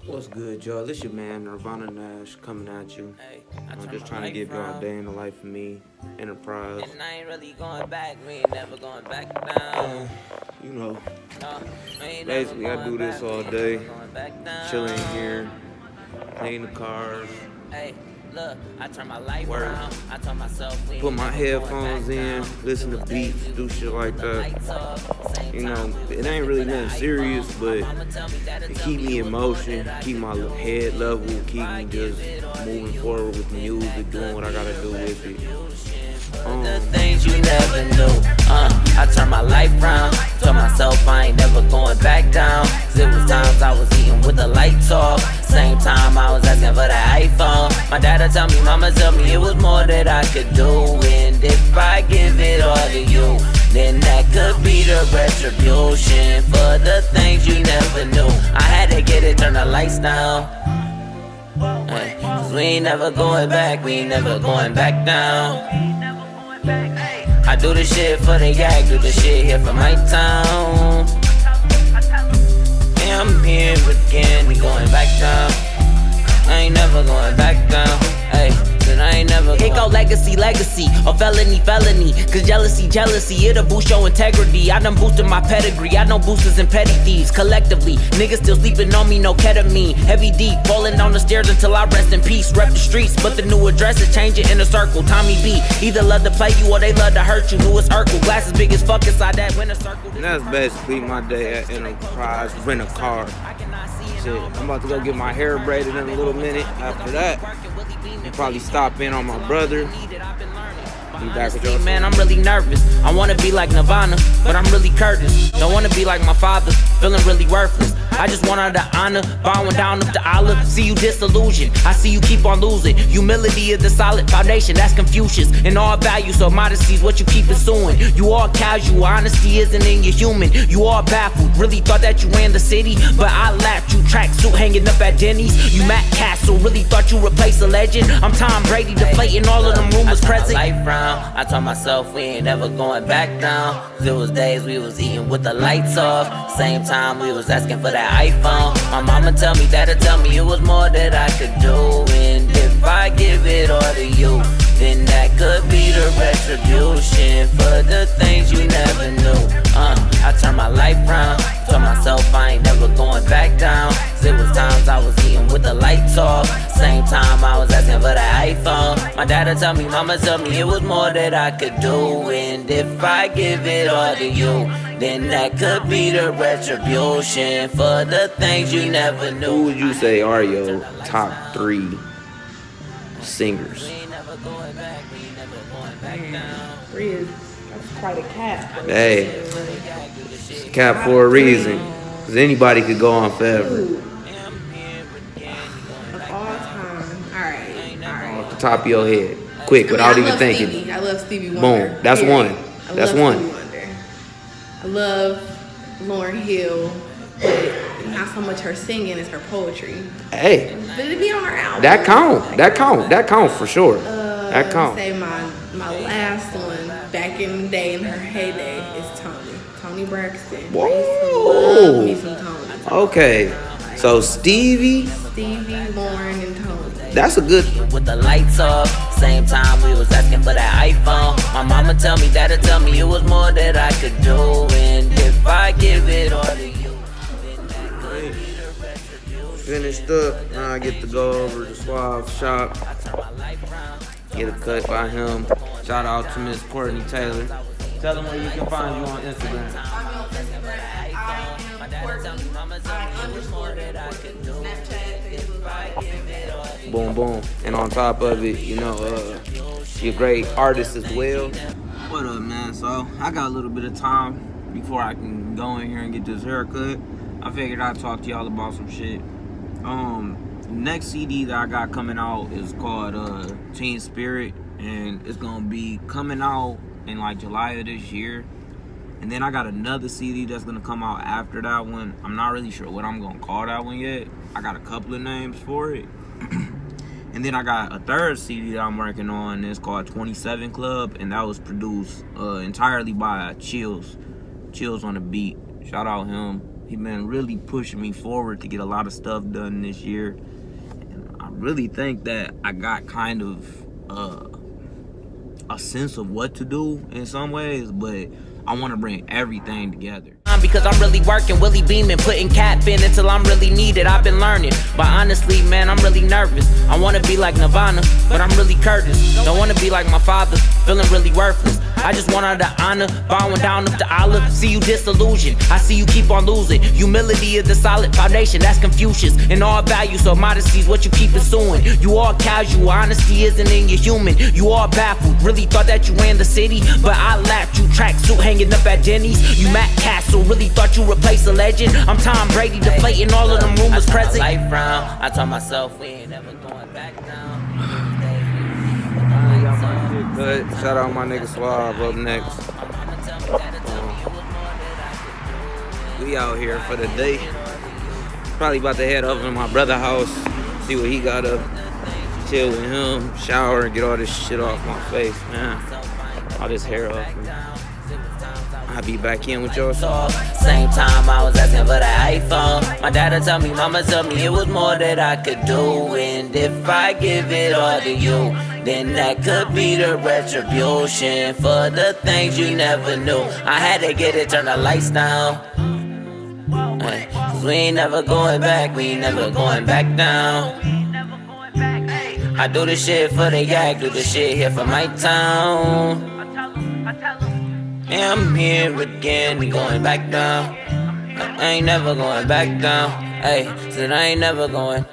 What's good, y'all? This your man Nirvana Nash coming at you. I'm just trying to give y'all a day in the life of me, Enterprise. And I ain't really going back, we ain't never going back down. You know, Basically, I do this all day, chilling here, clean the cars, Hey, look, I turn my life work, around. I told myself we put ain't my never going headphones back in, down. listen to beats, do shit like The that. lights off, same You know, time we was it ain't looking really for that nothing serious, iPhone. but My mama tell me that it tell keep me it in was more motion, that I keep could my do. head level, keep I me give just it all to moving you. forward with music, doing what I gotta do with it. The things you never knew. I turned my life round. Told myself I ain't never going back down. 'Cause it was times I was eating with the lights off. Same time I was asking for that iPhone. My dad'd tell me, mama tell me it was more that I could do. And if I give it all to you, then that could be the retribution for the things you never knew. I had to get it, turn the lights down. Cause we ain't never going back, we ain't never going back down. I do the shit for the yak, do the shit here for my town. And I'm here again, we going back down. I ain't never going back down. Hey, then I ain't never. It go legacy, or felony. Cause jealousy, it'll boost your integrity. I done boosted my pedigree, I know boosters and petty thieves. Collectively, niggas still sleeping on me, no ketamine. Heavy deep, falling down the stairs until I rest in peace. Rep the streets, but the new address is changing in a circle. Tommy B, either love to play you or they love to hurt you. Newest Urkel, glasses big as fuck inside that winter circle. And that's basically my day at Enterprise, rent a car. Shit, I'm about to go get my hair braided in a little minute. After that, I'll probably stop in on my brother. Be back with y'all. Man, I'm really nervous. I wanna be like Nirvana, but I'm really Curtis. Don't wanna be like my father, feeling really worthless. I just want all the honor, bowing down up to Allah. See you disillusioned, I see you keep on losing. Humility is the solid foundation, that's Confucius. And all value, so modesty is what you keep pursuing. You all casual, honesty isn't in your human. You all baffled, really thought that you ran the city, but I laughed. You tracksuit hanging up at Denny's. You Matt Castle, really thought you replaced a legend. I'm Tom Brady, deflating all of them rumors present. I told myself we ain't never going back down. 'Cause it was days we was eating with the lights off. Same time we was asking for that iPhone. My mama tell me, dad'd tell me it was more that I could do. And if I give it all to you, then that could be the retribution for the things you never knew. I turned my life round. Told myself I ain't never going back down. 'Cause it was times I was eating with the lights off. Same time I was asking for that iPhone. My dad'd tell me, mama tell me it was more that I could do. And if I give it all to you, then that could be the retribution for the things you never knew. Who would you say are your top 3 singers? Three is that's quite a cap. Hey, it's a cap for a reason. Because anybody could go on forever. Ooh. Of all time. Alright. Off the top of your head. Quick, without even thinking. Stevie. I love Stevie Wonder. Boom. That's one. That's one. Stevie Wonder. I love Lauryn Hill, but not so much her singing as her poetry. Hey, But it'd be on her album. that count for sure. That count. Say my last one back in the day, in her heyday, is Tony Braxton. Whoa. I used to love me some Tony. Okay, so Stevie, Lauren, and Tony. that's a good. With the lights off, same time we was asking for that iPhone. My mama tell me, dad'd tell me it was more that I could do. And if I give it all to you, then that could be the retribution. Finished up, now I get to go over to Suave Shop, I turn my life around. get a cut by him. Shout out to Miss Courtney Taylor. Tell them where you can find you on Instagram. Boom, boom. And on top of it, you know, you're a great artist as well. What up, man? So, I got a little bit of time before I can go in here and get this haircut. I figured I'd talk to y'all about some shit. Next CD that I got coming out is called Teen Spirit, and it's gonna be coming out in like July of this year. And then I got another CD that's gonna come out after that one. I'm not really sure what I'm gonna call that one yet. I got a couple of names for it. And then I got a third CD that I'm working on. It's called 27 Club, and that was produced entirely by Chills on the beat. Shout out him. He been really pushing me forward to get a lot of stuff done this year. And I really think that I got kind of a sense of what to do in some ways, but I want to bring everything together. Because I'm really working, Willie beaming, putting cap in until I'm really needed. I've been learning, but honestly, man, I'm really nervous. I wanna be like Nirvana, but I'm really Curtis. Don't wanna be like my father, feeling really worthless. I just want all the honor, bowing down up to Allah. See you disillusioned, I see you keep on losing. Humility is the solid foundation, that's Confucius. And all value, so modesty is what you keep pursuing. You all casual, honesty isn't in your human. You all baffled, really thought that you ran the city, but I laughed. You tracksuit hanging up at Denny's. You Matt Castle, really thought you replaced a legend. I'm Tom Brady, deflating all of them rumors present. Life round, I told myself we ain't never going back down. Good. Shout out my nigga Suave up next. We out here for the day. Probably about to head over to my brother's house, see what he got up, chill with him, shower, and get all this shit off my face, man. All this hair off. I'll be back in with y'all. Same time I was asking for the iPhone. My dad tell me, mama tell me it was more that I could do. And if I give it all to you, then that could be the retribution for the things you never knew. I had to get it, turn the lights down. Cause we ain't never going back, we ain't never going back down. I do the shit for the yak, do the shit here for my town. And I'm here again, going back down. I ain't never going back down. Hey, said I ain't never going.